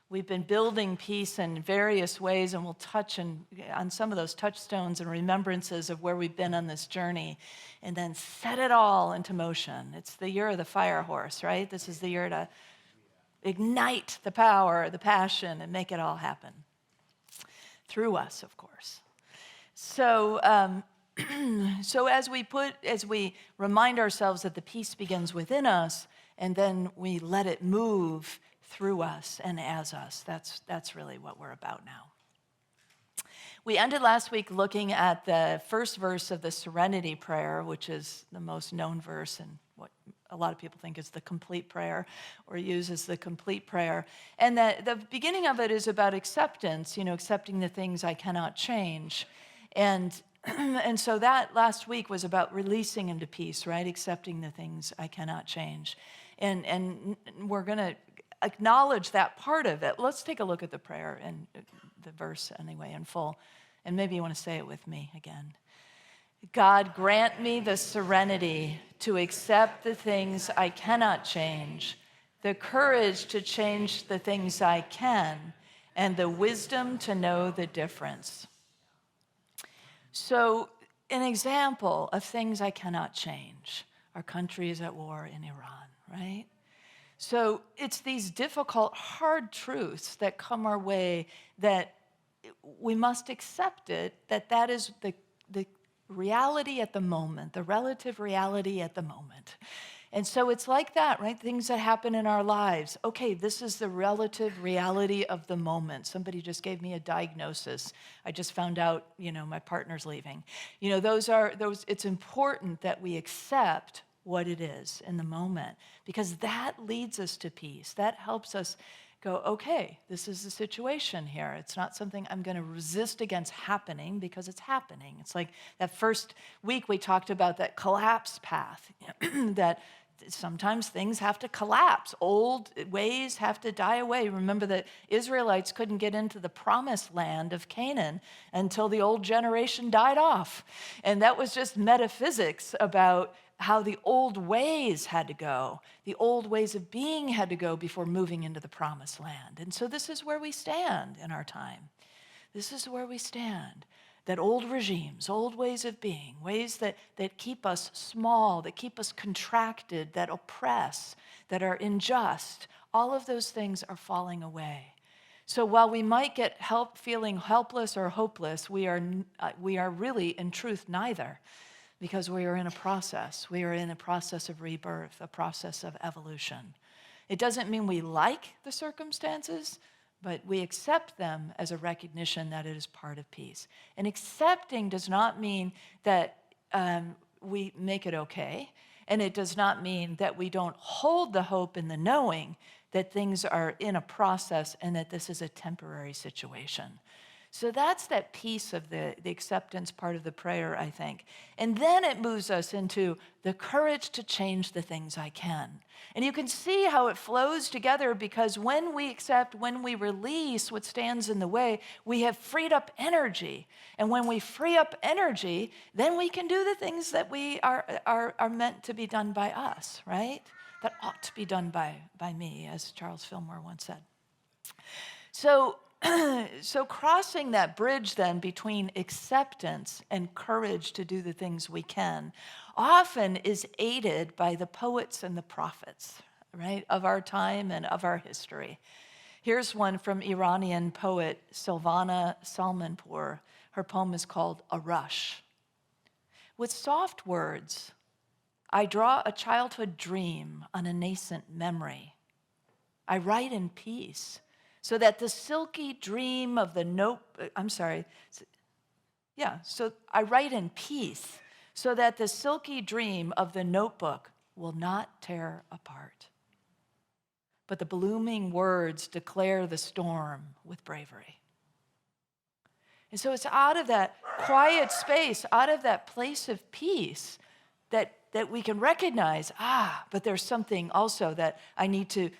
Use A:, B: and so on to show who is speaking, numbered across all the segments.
A: We've been building peace in various ways, and we'll touch on some of those touchstones and remembrances of where we've been on this journey, and then set it all into motion. It's the year of the fire horse, right? This is the year to ignite the power, the passion, and make it all happen. Through us, of course. So as we remind ourselves that the peace begins within us, and then we let it move through us and as us. That's really what we're about now. We ended last week looking at the first verse of the Serenity Prayer, which is the most known verse and what a lot of people think is the complete prayer, or uses the complete prayer. And the beginning of it is about acceptance, accepting the things I cannot change. And so that last week was about releasing into peace, right? Accepting the things I cannot change. And we're going to acknowledge that part of it. Let's take a look at the prayer and the verse anyway in full. And maybe you want to say it with me again. God, grant me the serenity to accept the things I cannot change, the courage to change the things I can, and the wisdom to know the difference. So, an example of things I cannot change. Our country is at war in Iran, right? So it's these difficult, hard truths that come our way that we must accept it, that is the reality at the moment, the relative reality at the moment. And so it's like that, right? Things that happen in our lives. Okay, this is the relative reality of the moment. Somebody just gave me a diagnosis. I just found out, my partner's leaving. It's important that we accept what it is in the moment, because that leads us to peace. That helps us go, okay, this is the situation here. It's not something I'm going to resist against happening because it's happening. It's like that first week we talked about that collapse path, that sometimes things have to collapse. Old ways have to die away. Remember that Israelites couldn't get into the promised land of Canaan until the old generation died off. And that was just metaphysics about how the old ways had to go. The old ways of being had to go before moving into the promised land. And so this is where we stand in our time. This is where we stand. That old regimes, old ways of being, ways that keep us small, that keep us contracted, that oppress, that are unjust, all of those things are falling away. So while we might get help feeling helpless or hopeless, we are really, in truth, neither. Because we are in a process. We are in a process of rebirth, a process of evolution. It doesn't mean we like the circumstances, but we accept them as a recognition that it is part of peace. And accepting does not mean that we make it okay, and it does not mean that we don't hold the hope in the knowing that things are in a process and that this is a temporary situation. So that's that piece of the acceptance part of the prayer, I think. And then it moves us into the courage to change the things I can. And you can see how it flows together, because when we accept, when we release what stands in the way, we have freed up energy. And when we free up energy, then we can do the things that we are meant to be done by us, right? That ought to be done by me, as Charles Fillmore once said. So crossing that bridge then between acceptance and courage to do the things we can often is aided by the poets and the prophets, right, of our time and of our history. Here's one from Iranian poet Silvana Salmanpour. Her poem is called A Rush. With soft words, I draw a childhood dream on a nascent memory. I write in peace, so that the silky dream of the so I write in peace so that the silky dream of the notebook will not tear apart. But the blooming words declare the storm with bravery. And so it's out of that quiet space, out of that place of peace, that we can recognize, but there's something also that I need to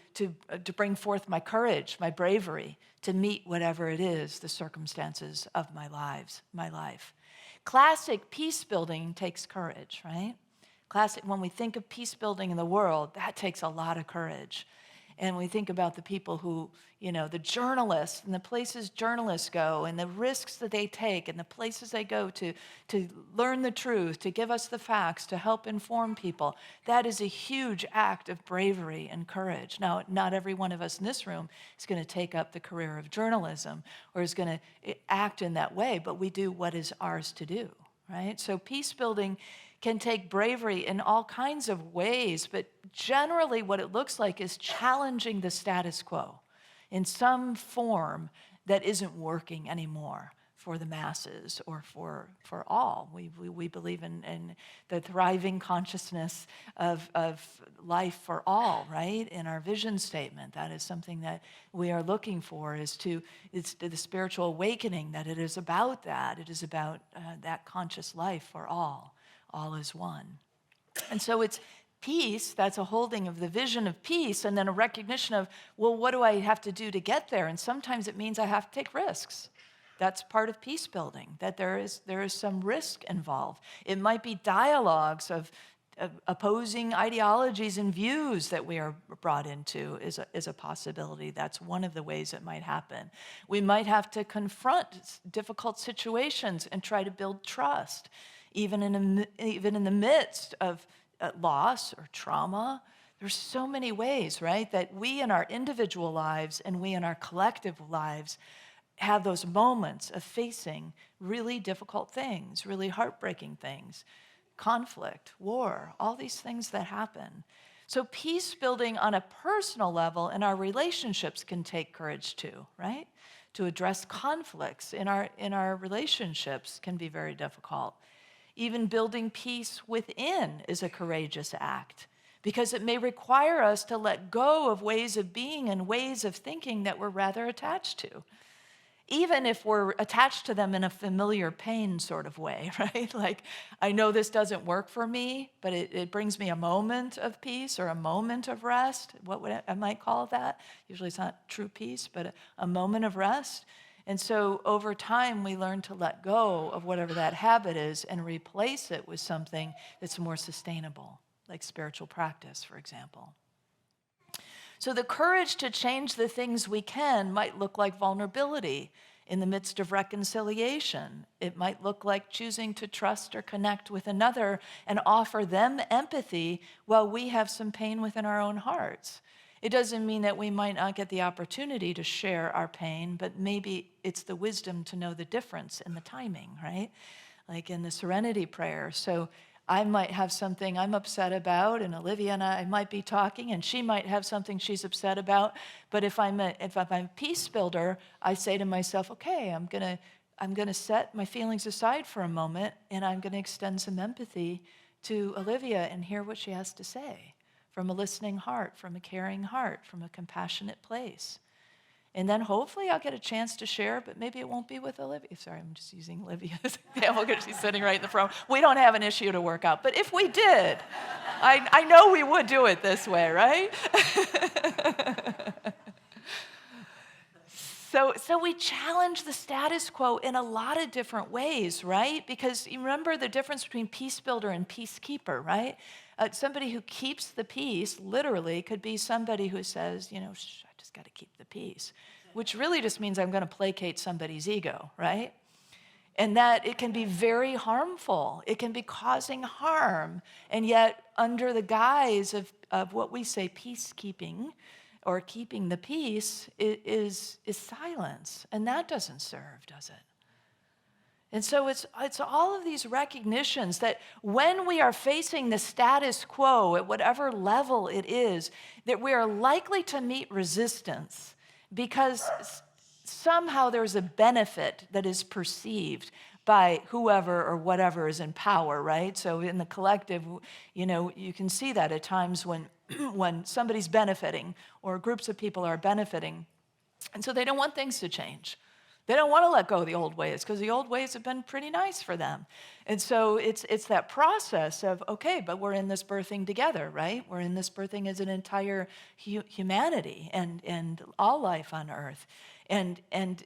A: bring forth my courage, my bravery, to meet whatever it is, the circumstances of my life. Classic peace building takes courage, right? When we think of peace building in the world, that takes a lot of courage. And we think about the people who, the journalists and the places journalists go and the risks that they take and the places they go to learn the truth, to give us the facts, to help inform people. That is a huge act of bravery and courage. Now, not every one of us in this room is going to take up the career of journalism or is going to act in that way, but we do what is ours to do, right? So peace building can take bravery in all kinds of ways, but generally what it looks like is challenging the status quo in some form that isn't working anymore for the masses or for all. We believe in the thriving consciousness of life for all, right? In our vision statement, that is something that we are looking for, it's the spiritual awakening, that it is about that. It is about that conscious life for all. All is one. And so it's peace, that's a holding of the vision of peace, and then a recognition of, well, what do I have to do to get there? And sometimes it means I have to take risks. That's part of peace building, that there is some risk involved. It might be dialogues of opposing ideologies and views that we are brought into is a possibility. That's one of the ways it might happen. We might have to confront difficult situations and try to build trust. Even in the midst of loss or trauma, there's so many ways, right, that we in our individual lives and we in our collective lives have those moments of facing really difficult things, really heartbreaking things, conflict, war, all these things that happen. So peace building on a personal level in our relationships can take courage too, right? To address conflicts in our relationships can be very difficult. Even building peace within is a courageous act because it may require us to let go of ways of being and ways of thinking that we're rather attached to, even if we're attached to them in a familiar pain sort of way, right? Like, I know this doesn't work for me, but it brings me a moment of peace or a moment of rest. What I might call that? Usually it's not true peace, but a moment of rest. And so over time, we learn to let go of whatever that habit is and replace it with something that's more sustainable, like spiritual practice, for example. So the courage to change the things we can might look like vulnerability in the midst of reconciliation. It might look like choosing to trust or connect with another and offer them empathy while we have some pain within our own hearts. It doesn't mean that we might not get the opportunity to share our pain, but maybe it's the wisdom to know the difference in the timing, right? Like in the serenity prayer. So I might have something I'm upset about, and Olivia and I might be talking, and she might have something she's upset about. But if I'm a peace builder, I say to myself, okay, I'm gonna set my feelings aside for a moment, and I'm gonna extend some empathy to Olivia and hear what she has to say. From a listening heart, from a caring heart, from a compassionate place. And then hopefully I'll get a chance to share, but maybe it won't be with Olivia. Sorry, I'm just using Olivia as an example because she's sitting right in the front. We don't have an issue to work out, but if we did, I know we would do it this way, right? So we challenge the status quo in a lot of different ways, right? Because you remember the difference between peace builder and peacekeeper, right? Somebody who keeps the peace literally could be somebody who says, I just got to keep the peace, which really just means I'm going to placate somebody's ego, right? And that it can be very harmful. It can be causing harm. And yet under the guise of what we say peacekeeping, or keeping the peace, is silence. And that doesn't serve, does it? And so it's all of these recognitions that when we are facing the status quo at whatever level it is, that we are likely to meet resistance because somehow there's a benefit that is perceived by whoever or whatever is in power, right? So in the collective, you can see that at times when somebody's benefiting or groups of people are benefiting. And so they don't want things to change. They don't want to let go of the old ways because the old ways have been pretty nice for them. And so it's that process of, okay, but we're in this birthing together, right? We're in this birthing as an entire humanity and all life on earth. And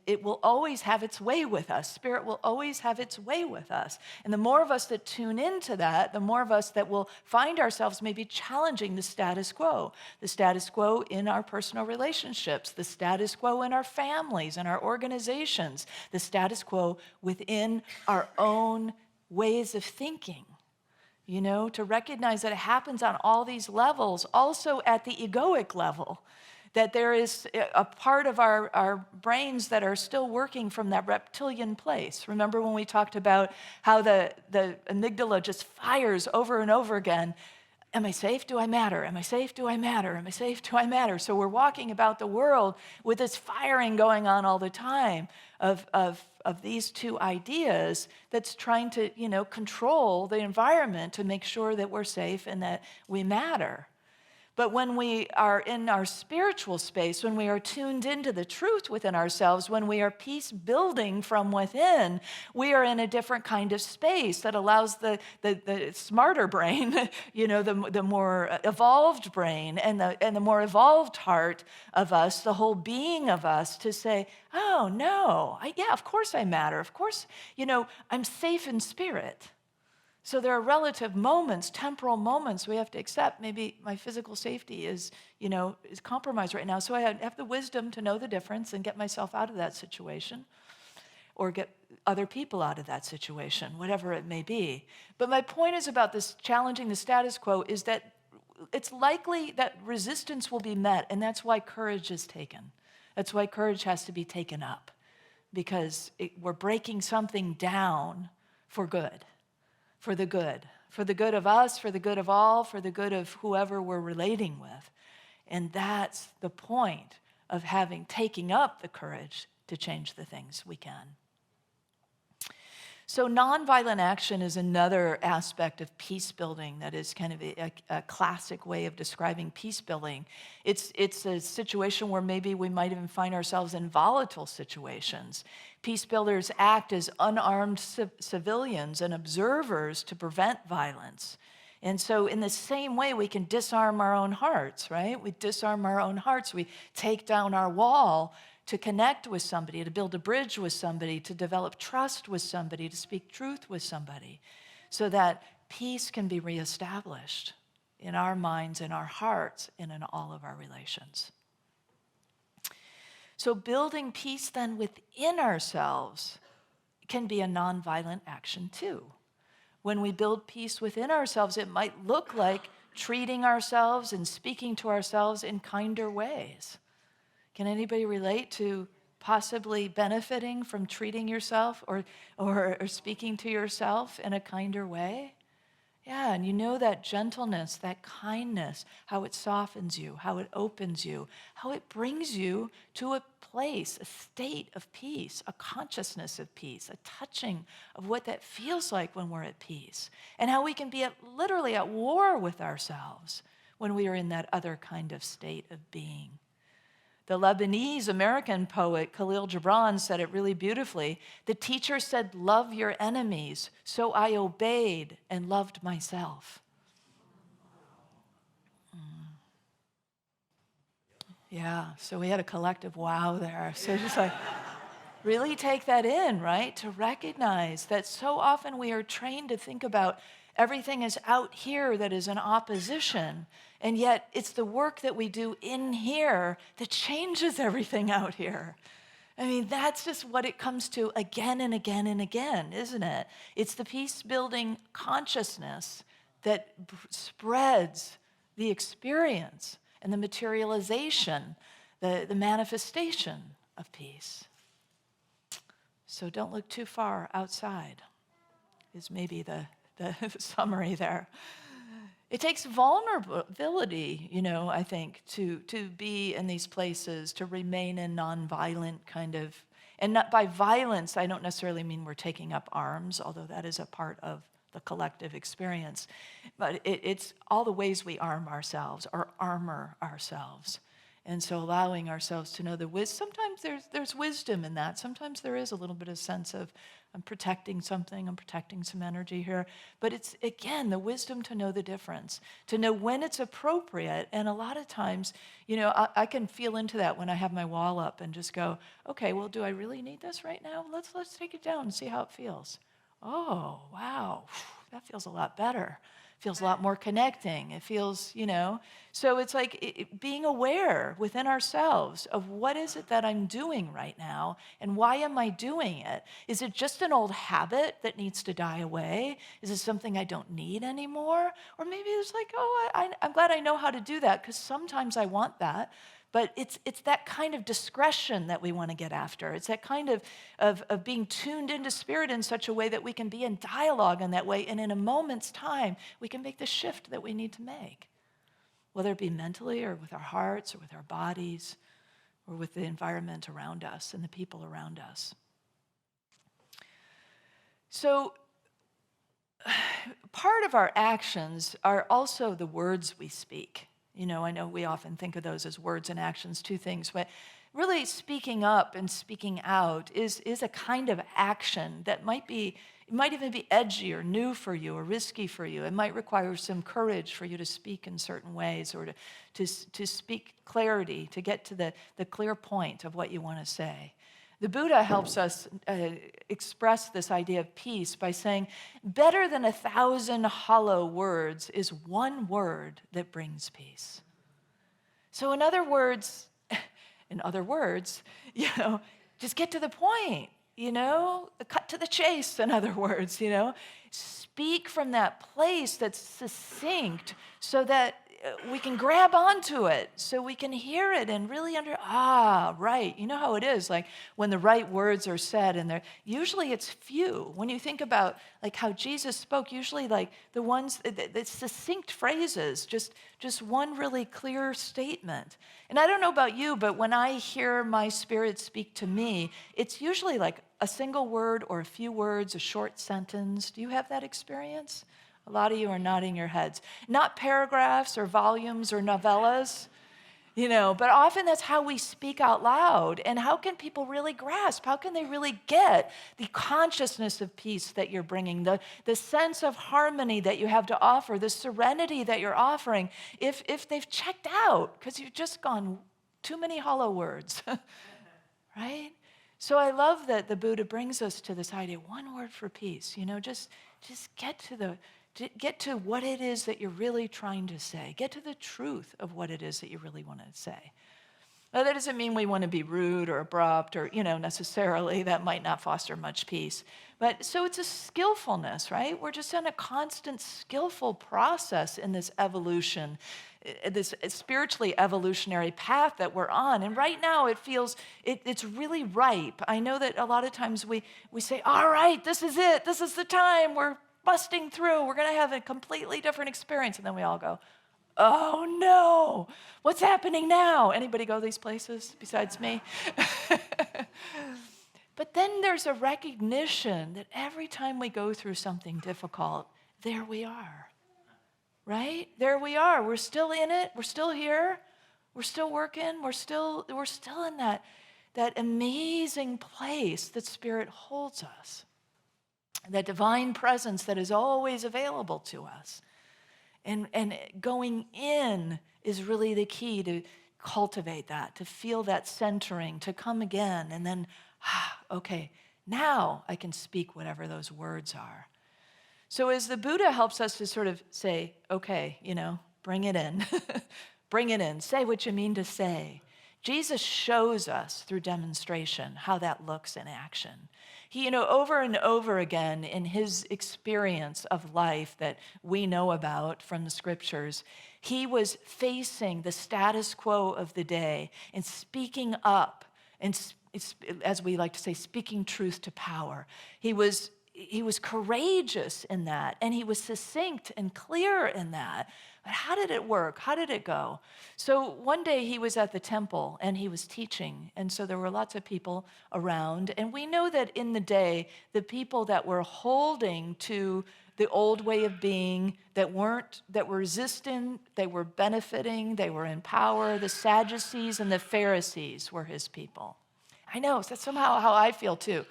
A: it will always have its way with us. Spirit will always have its way with us. And the more of us that tune into that, the more of us that will find ourselves maybe challenging the status quo in our personal relationships, the status quo in our families and our organizations, the status quo within our own ways of thinking. To recognize that it happens on all these levels, also at the egoic level, that there is a part of our brains that are still working from that reptilian place. Remember when we talked about how the amygdala just fires over and over again? Am I safe? Do I matter? Am I safe? Do I matter? Am I safe? Do I matter? So we're walking about the world with this firing going on all the time of these two ideas that's trying to, control the environment to make sure that we're safe and that we matter. But when we are in our spiritual space, when we are tuned into the truth within ourselves, when we are peace building from within, we are in a different kind of space that allows the smarter brain, the more evolved brain and the more evolved heart of us, the whole being of us, to say, oh, no, of course I matter. Of course, I'm safe in spirit. So there are relative moments, temporal moments we have to accept. Maybe my physical safety is compromised right now. So I have the wisdom to know the difference and get myself out of that situation or get other people out of that situation, whatever it may be. But my point is about this challenging the status quo is that it's likely that resistance will be met, and that's why courage is taken. That's why courage has to be taken up, because we're breaking something down for good. For the good of us, for the good of all, for the good of whoever we're relating with. And that's the point of taking up the courage to change the things we can. So nonviolent action is another aspect of peace building that is kind of a classic way of describing peace building. It's a situation where maybe we might even find ourselves in volatile situations. Peace builders act as unarmed civilians and observers to prevent violence. And so in the same way, we can disarm our own hearts, right? We disarm our own hearts. We take down our wall to connect with somebody, to build a bridge with somebody, to develop trust with somebody, to speak truth with somebody, so that peace can be reestablished in our minds, in our hearts, and in all of our relations. So building peace then within ourselves can be a nonviolent action too. When we build peace within ourselves, it might look like treating ourselves and speaking to ourselves in kinder ways. Can anybody relate to possibly benefiting from treating yourself or speaking to yourself in a kinder way? Yeah, and that gentleness, that kindness, how it softens you, how it opens you, how it brings you to a place, a state of peace, a consciousness of peace, a touching of what that feels like when we're at peace, and how we can be literally at war with ourselves when we are in that other kind of state of being. The Lebanese-American poet Khalil Gibran said it really beautifully. The teacher said, "Love your enemies," so I obeyed and loved myself. Yeah, so we had a collective wow there. So just really take that in, right? To recognize that so often we are trained to think about everything is out here that is in opposition, and yet it's the work that we do in here that changes everything out here. I mean, that's just what it comes to again and again and again, isn't it? It's the peace-building consciousness that spreads the experience and the materialization, the manifestation of peace. So don't look too far outside, is maybe the summary there. It takes vulnerability, I think, to be in these places, to remain in nonviolent kind of, and not by violence, I don't necessarily mean we're taking up arms, although that is a part of the collective experience, but it's all the ways we arm ourselves or armor ourselves. And so allowing ourselves to know the wisdom, sometimes there's wisdom in that. Sometimes there is a little bit of sense of, I'm protecting something, I'm protecting some energy here. But it's, again, the wisdom to know the difference, to know when it's appropriate. And a lot of times, I can feel into that when I have my wall up and just go, okay, well, do I really need this right now? Let's take it down and see how it feels. Oh, wow, that feels a lot better. Feels a lot more connecting. It feels, so it's like being aware within ourselves of what is it that I'm doing right now and why am I doing it? Is it just an old habit that needs to die away? Is it something I don't need anymore? Or maybe it's like, I'm glad I know how to do that because sometimes I want that. But it's that kind of discretion that we want to get after. It's that kind of being tuned into spirit in such a way that we can be in dialogue in that way. And in a moment's time, we can make the shift that we need to make, whether it be mentally or with our hearts or with our bodies or with the environment around us and the people around us. So part of our actions are also the words we speak. I know we often think of those as words and actions, two things, but really speaking up and speaking out is a kind of action that might even be edgy or new for you or risky for you. It might require some courage for you to speak in certain ways or to speak clarity, to get to the clear point of what you want to say. The Buddha helps us express this idea of peace by saying, better than 1,000 hollow words is one word that brings peace. So in other words, just get to the point, cut to the chase, in other words, speak from that place that's succinct so that we can grab onto it, so we can hear it and really right. You know how it is, like when the right words are said, and usually it's few. When you think about like how Jesus spoke, usually like the ones, the succinct phrases, just one really clear statement. And I don't know about you, but when I hear my spirit speak to me, it's usually like a single word or a few words, a short sentence. Do you have that experience? A lot of you are nodding your heads. Not paragraphs or volumes or novellas, but often that's how we speak out loud. And how can people really grasp? How can they really get the consciousness of peace that you're bringing, the sense of harmony that you have to offer, the serenity that you're offering, if they've checked out because you've just gone too many hollow words, right? So I love that the Buddha brings us to this idea, one word for peace, just get to what it is that you're really trying to say. Get to the truth of what it is that you really want to say. Now, that doesn't mean we want to be rude or abrupt or, necessarily. That might not foster much peace. But so it's a skillfulness, right? We're just in a constant skillful process in this evolution, this spiritually evolutionary path that we're on. And right now it feels, it's really ripe. I know that a lot of times we say, all right, this is it. This is the time. We're busting through. We're going to have a completely different experience. And then we all go, oh no, what's happening now? Anybody go these places besides me? But then there's a recognition that every time we go through something difficult, there we are, right? There we are. We're still in it. We're still here. We're still working. We're still in that amazing place that Spirit holds us. That divine presence that is always available to us. And going in is really the key to cultivate that, to feel that centering, to come again, and then, okay, now I can speak whatever those words are. So as the Buddha helps us to sort of say, okay, bring it in, bring it in, say what you mean to say. Jesus shows us through demonstration how that looks in action. He, over and over again in his experience of life that we know about from the scriptures, he was facing the status quo of the day and speaking up, and as we like to say, speaking truth to power. He was courageous in that, and he was succinct and clear in that. But how did it work? How did it go? So one day he was at the temple and he was teaching. And so there were lots of people around. And we know that in the day, the people that were holding to the old way of being, that were resistant, they were benefiting, they were in power. The Sadducees and the Pharisees were his people. I know, that's somehow how I feel too.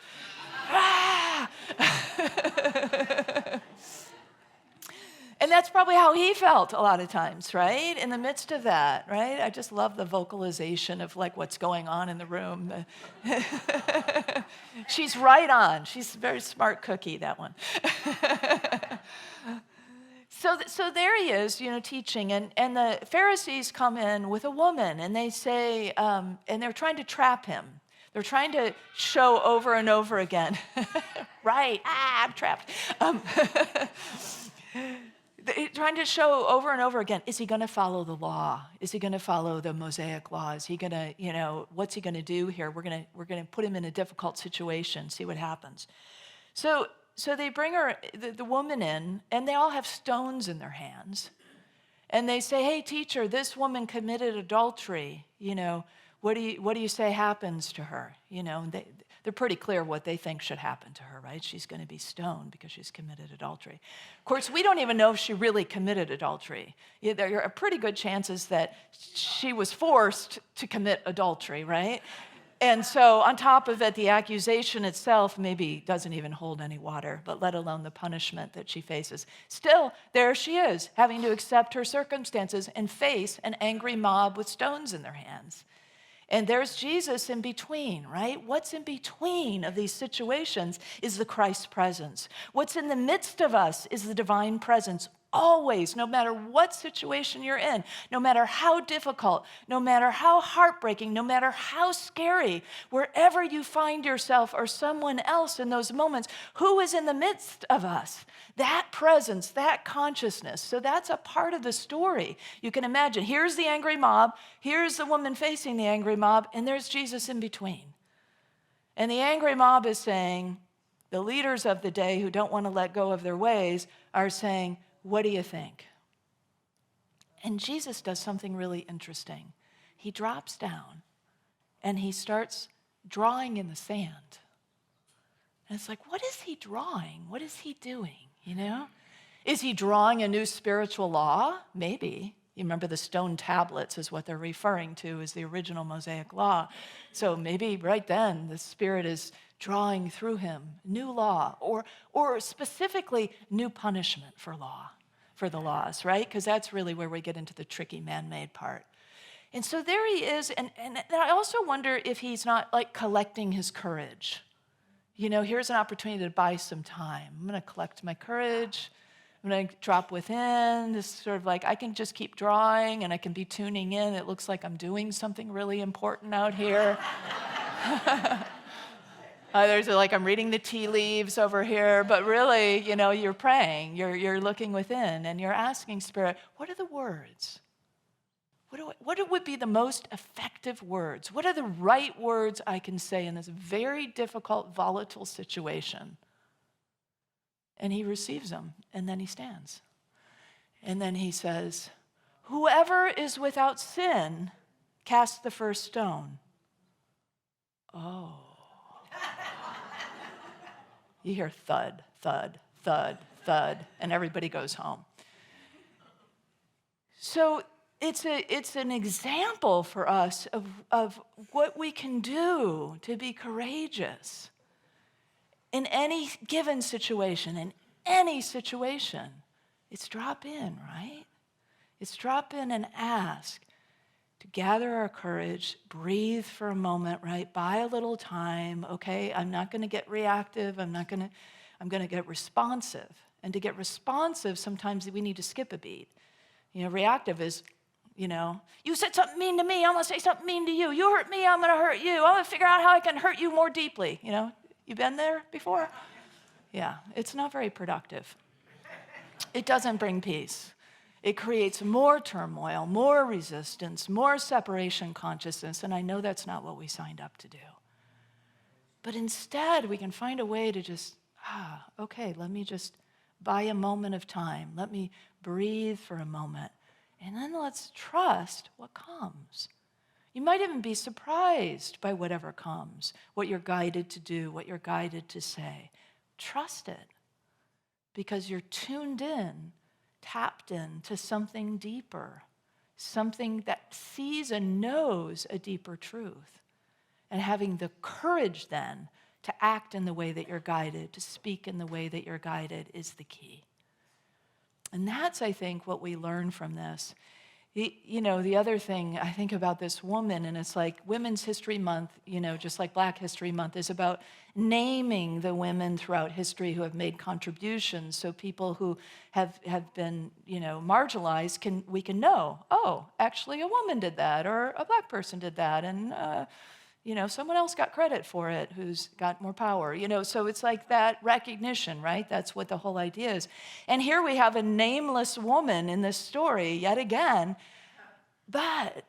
A: And that's probably how he felt a lot of times, right? In the midst of that, right? I just love the vocalization of like what's going on in the room. She's right on. She's a very smart cookie, that one. So there he is, teaching. And the Pharisees come in with a woman, and they say, and they're trying to trap him. They're trying to show over and over again. Right, I'm trapped. Trying to show over and over again, is he going to follow the law? Is he going to follow the Mosaic law? Is he going to, what's he going to do here? We're going to put him in a difficult situation, see what happens. So they bring her, the woman in, and they all have stones in their hands. And they say, hey, teacher, this woman committed adultery. What do you say happens to her? They're pretty clear what they think should happen to her, right? She's going to be stoned because she's committed adultery. Of course, we don't even know if she really committed adultery. There are pretty good chances that she was forced to commit adultery, right? And so on top of it, the accusation itself maybe doesn't even hold any water, but let alone the punishment that she faces. Still, there she is, having to accept her circumstances and face an angry mob with stones in their hands. And there's Jesus in between, right? What's in between of these situations is the Christ presence. What's in the midst of us is the divine presence. Always, no matter what situation you're in, no matter how difficult, no matter how heartbreaking, no matter how scary, wherever you find yourself or someone else in those moments, who is in the midst of us? That presence, that consciousness. So that's a part of the story. You can imagine, here's the angry mob, here's the woman facing the angry mob, and there's Jesus in between. And the angry mob is saying, the leaders of the day who don't want to let go of their ways are saying, what do you think? And Jesus does something really interesting. He drops down and he starts drawing in the sand. And it's like, what is he drawing? What is he doing? Is he drawing a new spiritual law? Maybe. You remember the stone tablets is what they're referring to as the original Mosaic law. So maybe right then the Spirit is drawing through him new law, or specifically new punishment for the laws, right? Because that's really where we get into the tricky man-made part. And so there he is, and I also wonder if he's not like collecting his courage. Here's an opportunity to buy some time. I'm going to collect my courage. I'm going to drop within. This sort of like, I can just keep drawing and I can be tuning in. It looks like I'm doing something really important out here. There's like, I'm reading the tea leaves over here, but really, you're praying, you're looking within, and you're asking Spirit, what are the words? What would be the most effective words? What are the right words I can say in this very difficult, volatile situation? And he receives them, and then he stands. And then he says, whoever is without sin, cast the first stone. Oh. You hear thud, thud, thud, thud, and everybody goes home. So it's an example for us of what we can do to be courageous in any given situation, in any situation. It's drop in, right? It's drop in and ask to gather our courage, breathe for a moment, right? Buy a little time, okay? I'm not going to get reactive. I'm going to get responsive. And to get responsive, sometimes we need to skip a beat. Reactive is, you said something mean to me, I'm going to say something mean to you. You hurt me, I'm going to hurt you. I'm going to figure out how I can hurt you more deeply. You been there before? Yeah, it's not very productive. It doesn't bring peace. It creates more turmoil, more resistance, more separation consciousness, and I know that's not what we signed up to do. But instead, we can find a way to just, okay, let me just buy a moment of time. Let me breathe for a moment, and then let's trust what comes. You might even be surprised by whatever comes, what you're guided to do, what you're guided to say. Trust it. because you're tuned in, tapped in to something deeper, something that sees and knows a deeper truth. And having the courage then to act in the way that you're guided, to speak in the way that you're guided is the key. And that's, I think, what we learn from this. The other thing I think about this woman, and it's like Women's History Month, just like Black History Month, is about naming the women throughout history who have made contributions, so people who have been, marginalized, we can know, oh, actually a woman did that, or a Black person did that, and someone else got credit for it who's got more power. So it's like that recognition, right? That's what the whole idea is. And here we have a nameless woman in this story, yet again, but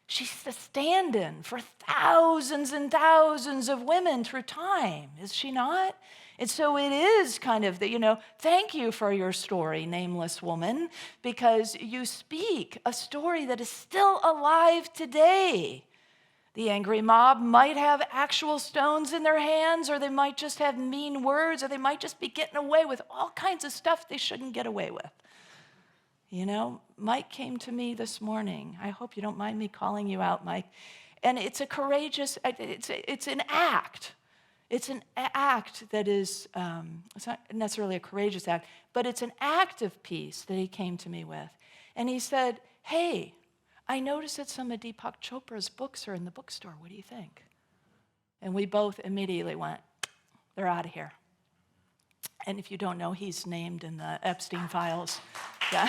A: she's the stand-in for thousands and thousands of women through time, is she not? And so it is kind of thank you for your story, nameless woman, because you speak a story that is still alive today. The angry mob might have actual stones in their hands, or they might just have mean words, or they might just be getting away with all kinds of stuff they shouldn't get away with. Mike came to me this morning. I hope you don't mind me calling you out, Mike. And it's a courageous, it's an act. It's an act that is, it's not necessarily a courageous act, but it's an act of peace that he came to me with. And he said, hey, I noticed that some of Deepak Chopra's books are in the bookstore. What do you think? And we both immediately went, they're out of here. And if you don't know, he's named in the Epstein files. Yeah.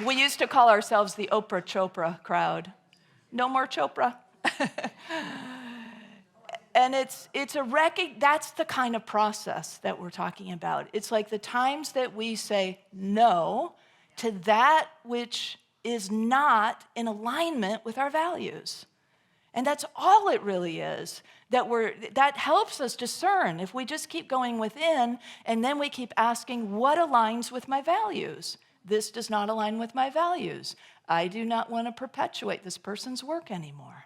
A: We used to call ourselves the Oprah Chopra crowd. No more Chopra. And that's the kind of process that we're talking about. It's like the times that we say no to that which is not in alignment with our values. And that's all it really is, that helps us discern. If we just keep going within, and then we keep asking, what aligns with my values? This does not align with my values. I do not want to perpetuate this person's work anymore.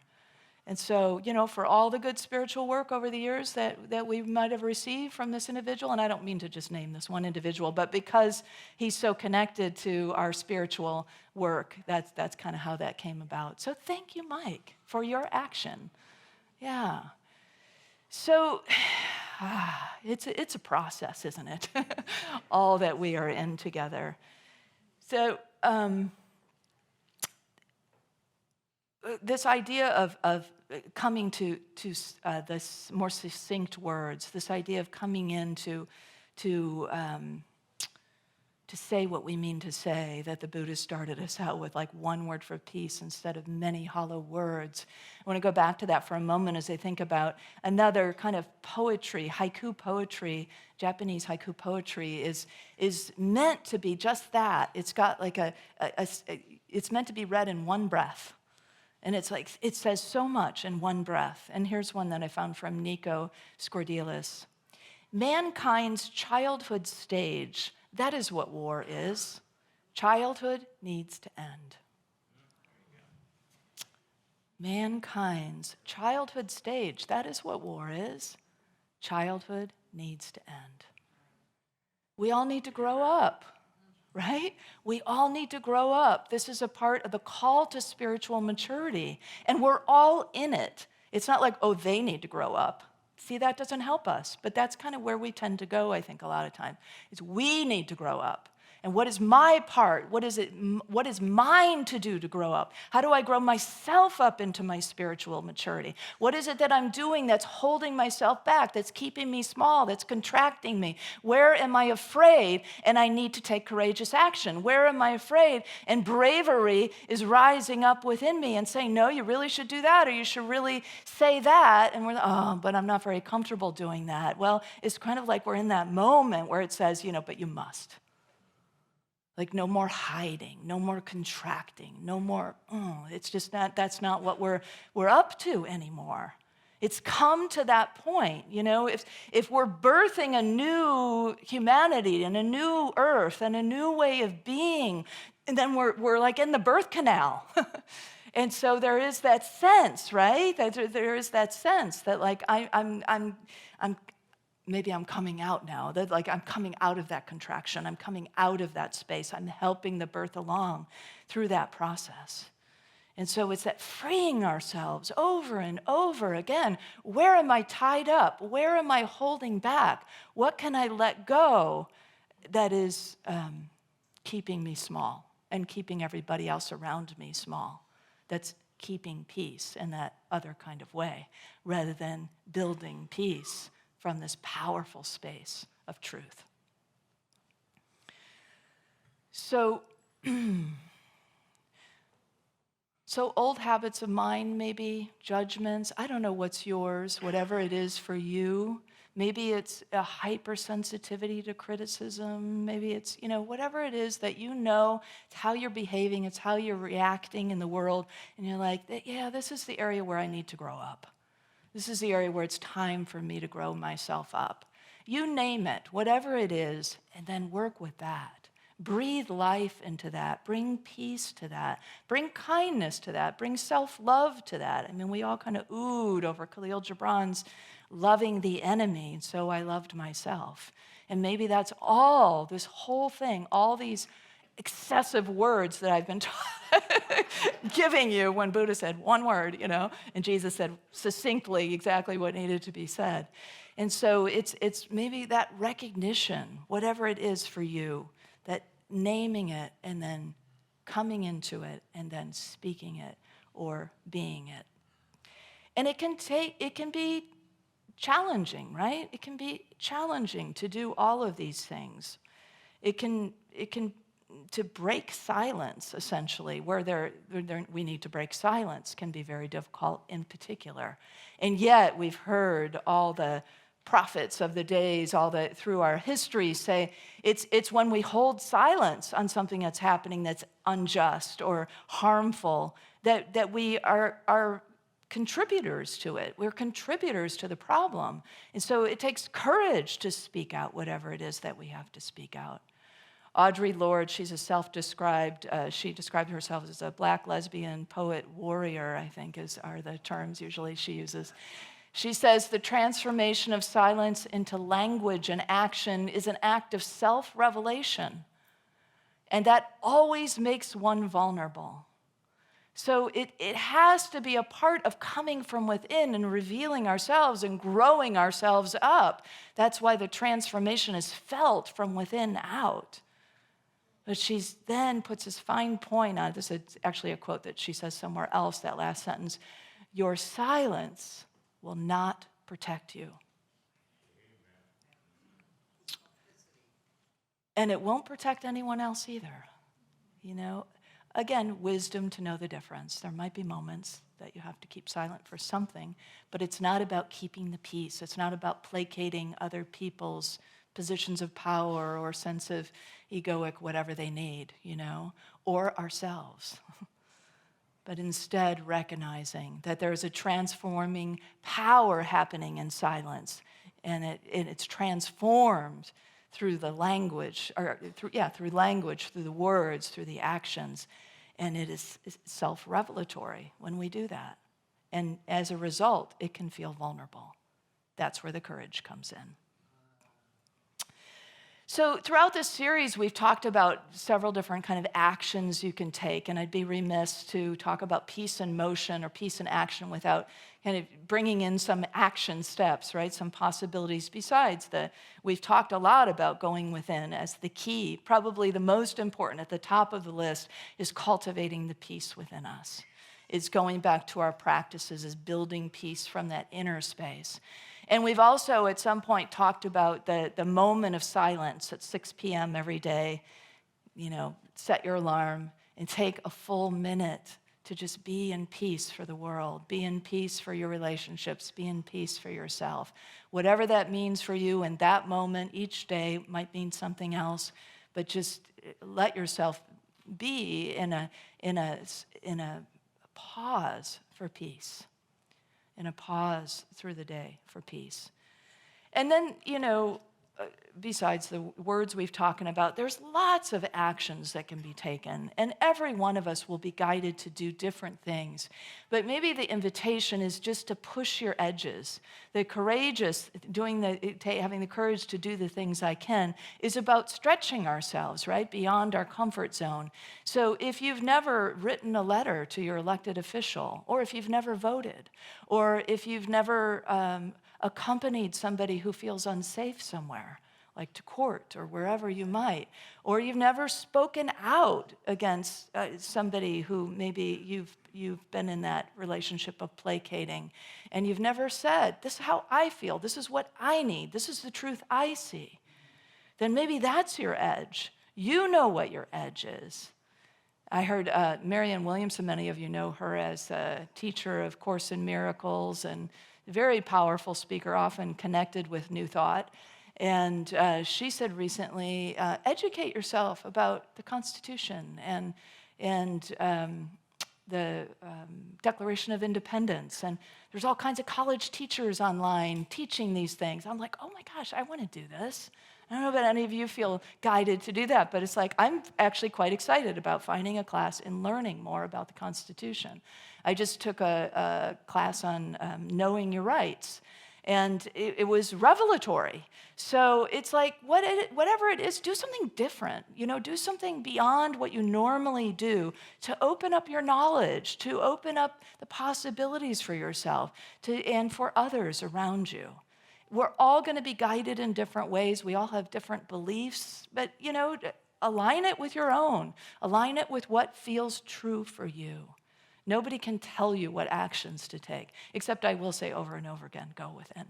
A: And so, for all the good spiritual work over the years that we might have received from this individual, and I don't mean to just name this one individual, but because he's so connected to our spiritual work, that's kind of how that came about. So thank you, Mike, for your action. Yeah. So it's a process, isn't it? All that we are in together. So this idea of coming to this more succinct words, this idea of coming in to say what we mean to say, that the Buddha started us out with, like one word for peace instead of many hollow words. I want to go back to that for a moment as I think about another kind of poetry, haiku poetry. Japanese haiku poetry is meant to be just that. It's got like it's meant to be read in one breath. And it's like, it says so much in one breath. And here's one that I found from Nico Scordelis. Mankind's childhood stage, that is what war is. Childhood needs to end. Mankind's childhood stage, that is what war is. Childhood needs to end. We all need to grow up. Right? We all need to grow up. This is a part of the call to spiritual maturity, and we're all in it. It's not like, oh, they need to grow up. See, that doesn't help us, but that's kind of where we tend to go, I think, a lot of time. Is we need to grow up. And what is my part? What is mine to do to grow up? How do I grow myself up into my spiritual maturity? What is it that I'm doing that's holding myself back, that's keeping me small, that's contracting me? Where am I afraid and I need to take courageous action? Where am I afraid and bravery is rising up within me and saying, no, you really should do that, or you should really say that. And we're like, oh, but I'm not very comfortable doing that. Well, it's kind of like we're in that moment where it says, but you must. Like no more hiding, no more contracting, no more, it's just not, that's not what we're up to anymore. It's come to that point, if we're birthing a new humanity and a new earth and a new way of being, and then we're like in the birth canal. And so there is that sense, right? There is that sense that like I'm maybe I'm coming out now. That like I'm coming out of that contraction. I'm coming out of that space. I'm helping the birth along through that process. And so it's that freeing ourselves over and over again. Where am I tied up? Where am I holding back? What can I let go that is keeping me small and keeping everybody else around me small? That's keeping peace in that other kind of way, rather than building peace from this powerful space of truth. So, so old habits of mind, maybe judgments, I don't know what's yours, whatever it is for you. Maybe it's a hypersensitivity to criticism. Maybe it's, whatever it is that it's how you're behaving, it's how you're reacting in the world. And you're like, yeah, this is the area where I need to grow up. This is the area where it's time for me to grow myself up. You name it, whatever it is, and then work with that. Breathe life into that. Bring peace to that. Bring kindness to that. Bring self-love to that. I mean, we all kind of oohed over Khalil Gibran's loving the enemy, so I loved myself. And maybe that's all, this whole thing, all these excessive words that I've been giving you when Buddha said one word, and Jesus said succinctly exactly what needed to be said. And so it's maybe that recognition, whatever it is for you, that naming it and then coming into it and then speaking it or being it. And it can be challenging, right? It can be challenging to do all of these things. It can to break silence, essentially, where we need to break silence can be very difficult in particular. And yet we've heard all the prophets of the days, through our history say it's when we hold silence on something that's happening that's unjust or harmful that we are contributors to it. We're contributors to the problem. And so it takes courage to speak out whatever it is that we have to speak out. Audre Lorde, she's a self-described, she described herself as a Black lesbian poet warrior, I think are the terms usually she uses. She says the transformation of silence into language and action is an act of self-revelation, and that always makes one vulnerable. So it has to be a part of coming from within and revealing ourselves and growing ourselves up. That's why the transformation is felt from within out. But she then puts this fine point on, this is actually a quote that she says somewhere else, that last sentence, your silence will not protect you. And it won't protect anyone else either. Again, wisdom to know the difference. There might be moments that you have to keep silent for something, but it's not about keeping the peace. It's not about placating other people's positions of power or sense of egoic whatever they need, or ourselves. But instead recognizing that there's a transforming power happening in silence, and it's transformed through the language, through language, through the words, through the actions, and it is self-revelatory when we do that. And as a result, it can feel vulnerable. That's where the courage comes in. So throughout this series, we've talked about several different kind of actions you can take, and I'd be remiss to talk about peace in motion or peace in action without kind of bringing in some action steps, right? Some possibilities besides we've talked a lot about going within as the key. Probably the most important at the top of the list is cultivating the peace within us. It's going back to our practices, is building peace from that inner space. And we've also, at some point, talked about the moment of silence at 6 p.m. every day. Set your alarm and take a full minute to just be in peace for the world, be in peace for your relationships, be in peace for yourself. Whatever that means for you in that moment, each day might mean something else, but just let yourself be in a pause for peace. In a pause through the day for peace. And then, besides the words we've talked about, there's lots of actions that can be taken, and every one of us will be guided to do different things. But maybe the invitation is just to push your edges. The courageous, having the courage to do the things I can, is about stretching ourselves, right, beyond our comfort zone. So if you've never written a letter to your elected official, or if you've never voted, or if you've never accompanied somebody who feels unsafe somewhere, like to court or wherever you might, or you've never spoken out against somebody who maybe you've been in that relationship of placating, and you've never said, this is how I feel, this is what I need, this is the truth I see, then maybe that's your edge. You know what your edge is. I heard Marianne Williamson, many of you know her as a teacher of Course in Miracles and very powerful speaker, often connected with New Thought. And she said recently, educate yourself about the Constitution and the Declaration of Independence. And there's all kinds of college teachers online teaching these things. I'm like, oh my gosh, I want to do this. I don't know if any of you feel guided to do that, but it's like I'm actually quite excited about finding a class and learning more about the Constitution. I just took a class on knowing your rights, and it was revelatory. So it's like, whatever it is, do something different. Do something beyond what you normally do to open up your knowledge, to open up the possibilities for yourself and for others around you. We're all going to be guided in different ways. We all have different beliefs, but, align it with your own. Align it with what feels true for you. Nobody can tell you what actions to take, except I will say over and over again, go within,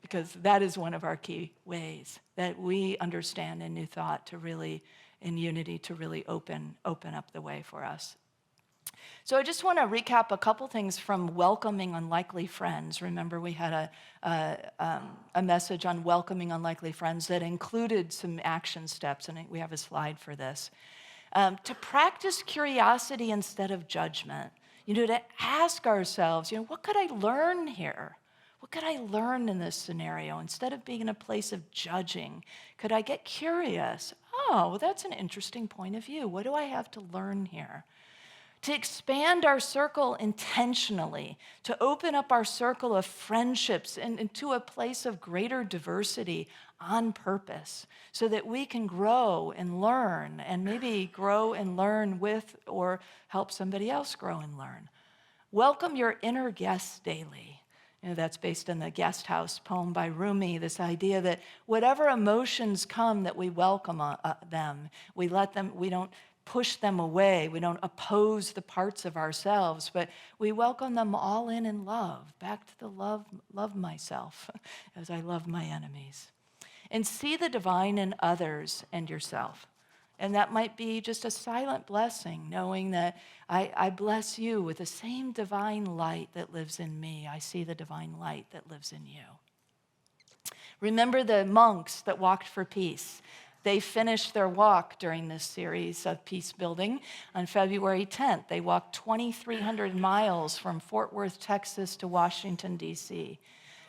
A: because that is one of our key ways that we understand in New Thought to really, in unity, to really open up the way for us. So I just want to recap a couple things from welcoming unlikely friends. Remember, we had a message on welcoming unlikely friends that included some action steps, and we have a slide for this. To practice curiosity instead of judgment. To ask ourselves, what could I learn here? What could I learn in this scenario? Instead of being in a place of judging, could I get curious? Oh, well, that's an interesting point of view. What do I have to learn here? To expand our circle intentionally, to open up our circle of friendships into a place of greater diversity on purpose, so that we can grow and learn, and maybe grow and learn with or help somebody else grow and learn. Welcome your inner guests daily. That's based on the Guest House poem by Rumi, this idea that whatever emotions come, that we welcome them. We let them, we don't push them away. We don't oppose the parts of ourselves, but we welcome them all in love, back to the love myself as I love my enemies. And see the divine in others and yourself. And that might be just a silent blessing, knowing that I bless you with the same divine light that lives in me. I see the divine light that lives in you. Remember the monks that walked for peace. They finished their walk during this series of peace building on February 10th. They walked 2,300 miles from Fort Worth, Texas to Washington, D.C.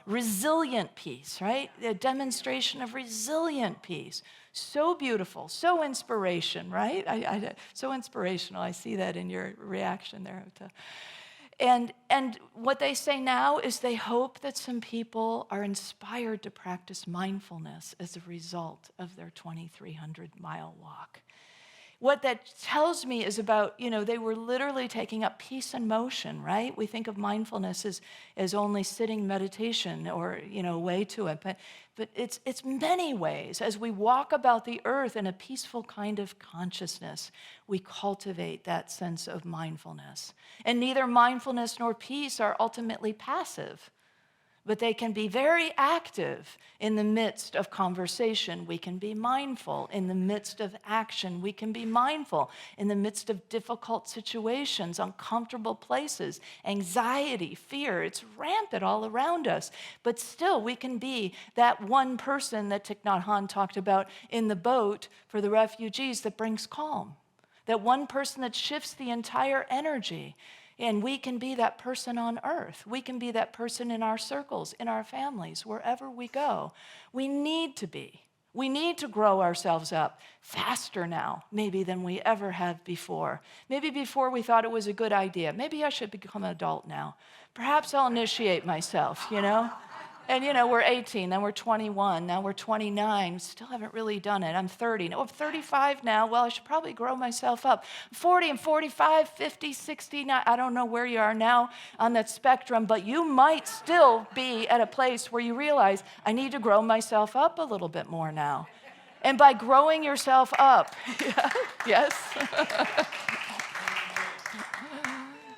A: Resilient peace, right? A demonstration of resilient peace. So beautiful, so inspiration, right? So inspirational. I see that in your reaction there. And what they say now is they hope that some people are inspired to practice mindfulness as a result of their 2,300-mile walk. What that tells me is about, they were literally taking up peace and motion, right? We think of mindfulness as only sitting meditation or, a way to it. But it's many ways. As we walk about the earth in a peaceful kind of consciousness, we cultivate that sense of mindfulness. And neither mindfulness nor peace are ultimately passive, but they can be very active in the midst of conversation. We can be mindful in the midst of action. We can be mindful in the midst of difficult situations, uncomfortable places, anxiety, fear. It's rampant all around us. But still, we can be that one person that Thich Nhat Hanh talked about in the boat for the refugees that brings calm. That one person that shifts the entire energy. And we can be that person on earth. We can be that person in our circles, in our families, wherever we go. We need to be. We need to grow ourselves up faster now, maybe than we ever have before. Maybe before we thought it was a good idea. Maybe I should become an adult now. Perhaps I'll initiate myself, And, we're 18, then we're 21, now we're 29, still haven't really done it. I'm 30. No, I'm 35 now. Well, I should probably grow myself up. 40 and 45, 50, 60, I don't know where you are now on that spectrum, but you might still be at a place where you realize, I need to grow myself up a little bit more now. And by growing yourself up, yes?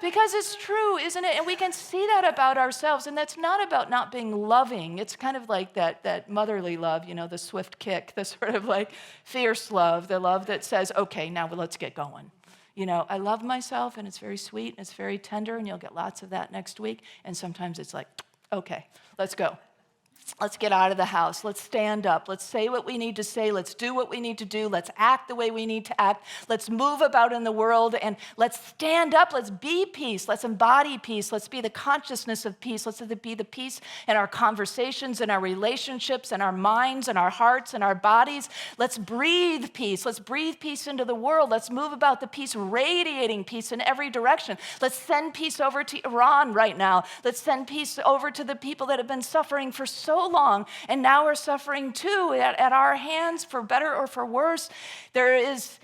A: Because it's true, isn't it? And we can see that about ourselves, and that's not about not being loving. It's kind of like that motherly love, the swift kick, the sort of like fierce love, the love that says, okay, now let's get going. I love myself, and it's very sweet, and it's very tender, and you'll get lots of that next week. And sometimes it's like, okay, let's go. Let's get out of the house. Let's stand up. Let's say what we need to say. Let's do what we need to do. Let's act the way we need to act. Let's move about in the world, and let's stand up. Let's be peace. Let's embody peace. Let's be the consciousness of peace. Let's be the peace in our conversations, in our relationships, in our minds, in our hearts, in our bodies. Let's breathe peace. Let's breathe peace into the world. Let's move about the peace, radiating peace in every direction. Let's send peace over to Iran right now. Let's send peace over to the people that have been suffering for so long, and now we're suffering too at our hands, for better or for worse. There is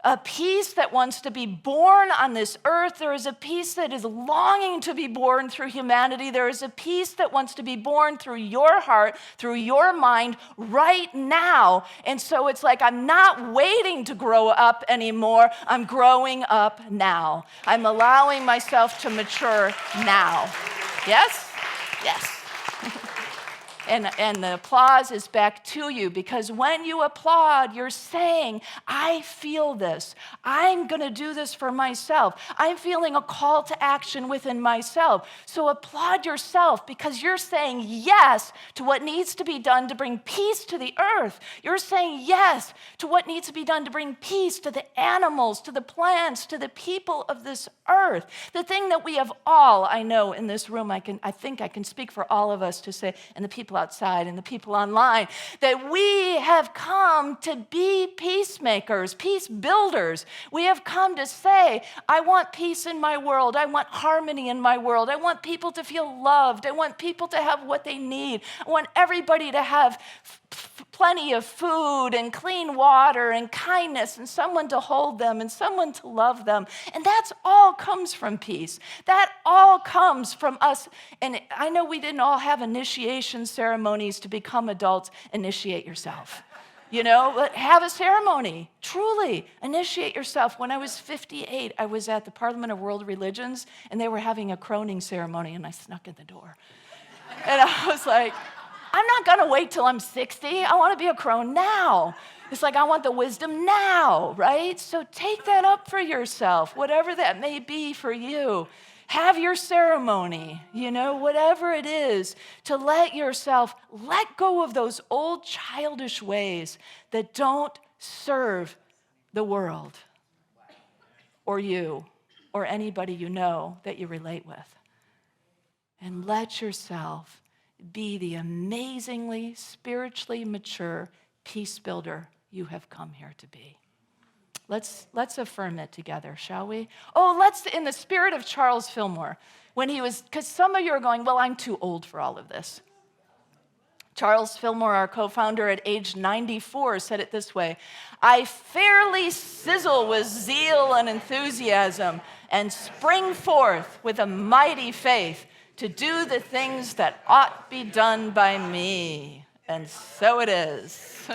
A: a peace that wants to be born on this earth. There is a peace that is longing to be born through humanity. There is a peace that wants to be born through your heart, through your mind right now. And so it's like, I'm not waiting to grow up anymore. I'm growing up now. I'm allowing myself to mature now. Yes? Yes. And the applause is back to you, because when you applaud, you're saying, I feel this. I'm going to do this for myself. I'm feeling a call to action within myself. So applaud yourself, because you're saying yes to what needs to be done to bring peace to the earth. You're saying yes to what needs to be done to bring peace to the animals, to the plants, to the people of this earth. The thing that we have all, I know in this room, I think I can speak for all of us to say, and the people outside and the people online, that we have come to be peacemakers, peace builders. We have come to say, I want peace in my world. I want harmony in my world. I want people to feel loved. I want people to have what they need. I want everybody to have plenty of food and clean water and kindness and someone to hold them and someone to love them. And that's all comes from peace. That all comes from us. And I know we didn't all have initiation ceremonies to become adults. Initiate yourself. But have a ceremony. Truly, initiate yourself. When I was 58, I was at the Parliament of World Religions, and they were having a croning ceremony, and I snuck in the door. And I was like, I'm not going to wait till I'm 60. I want to be a crone now. It's like, I want the wisdom now, right? So take that up for yourself, whatever that may be for you. Have your ceremony, whatever it is, to let yourself let go of those old childish ways that don't serve the world or you or anybody you know that you relate with. And let yourself be the amazingly spiritually mature peace builder you have come here to be. Let's affirm it together, shall we? Oh, let's, in the spirit of Charles Fillmore, because some of you are going, well, I'm too old for all of this. Charles Fillmore, our co-founder at age 94, said it this way: I fairly sizzle with zeal and enthusiasm and spring forth with a mighty faith to do the things that ought be done by me. And so it is.